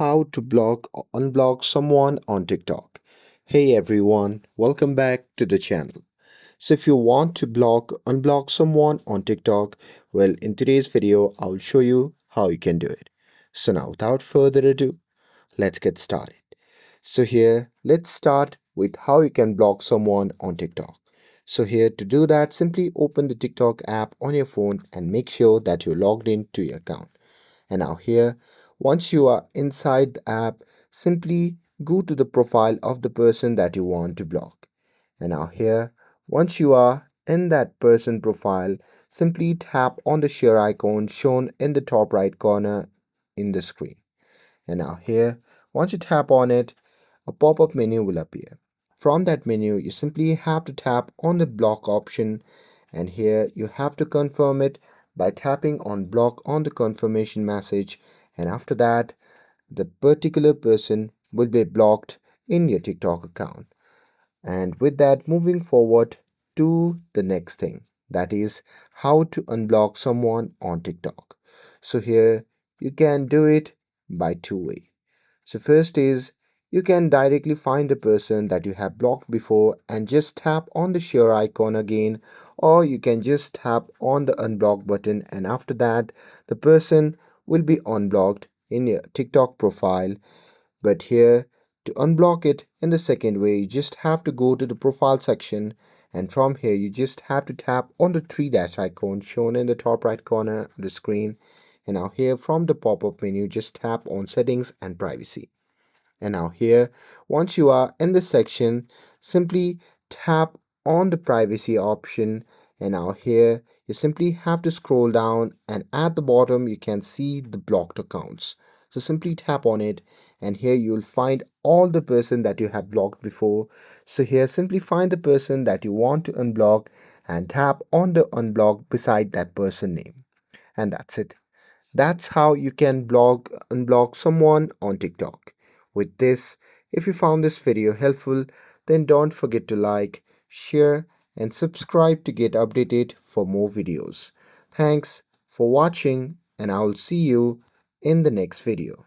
How to block or unblock someone on TikTok. Hey everyone, welcome back to the channel. So if you want to block unblock someone on TikTok, well, in today's video I'll show you how you can do it. So now without further ado, let's get started. So here, let's start with how you can block someone on TikTok. So here to do that, simply open the TikTok app on your phone and make sure that you're logged into your account. And now here, once you are inside the app, simply go to the profile of the person that you want to block. And now here, once you are in that person profile, simply tap on the share icon shown in the top right corner in the screen. And now here, once you tap on it, a pop-up menu will appear. From that menu, you simply have to tap on the block option, and here you have to confirm it by tapping on block on the confirmation message, and after that the particular person will be blocked in your TikTok account. And with that, moving forward to the next thing, that is how to unblock someone on TikTok. So here you can do it by two ways. So first is you can directly find the person that you have blocked before and just tap on the share icon again, or you can just tap on the unblock button, and after that the person will be unblocked in your TikTok profile. But here, to unblock it in the second way, you just have to go to the profile section, and from here you just have to tap on the three dash icon shown in the top right corner of the screen. And now here from the pop-up menu, just tap on settings and privacy. And now here, once you are in this section, simply tap on the privacy option. And now here, you simply have to scroll down, and at the bottom you can see the blocked accounts. So simply tap on it, and here you will find all the person that you have blocked before. So here simply find the person that you want to unblock and tap on the unblock beside that person name. And that's it. That's how you can unblock someone on TikTok. With this, if you found this video helpful, then don't forget to like, share, and subscribe to get updated for more videos. Thanks for watching, and I will see you in the next video.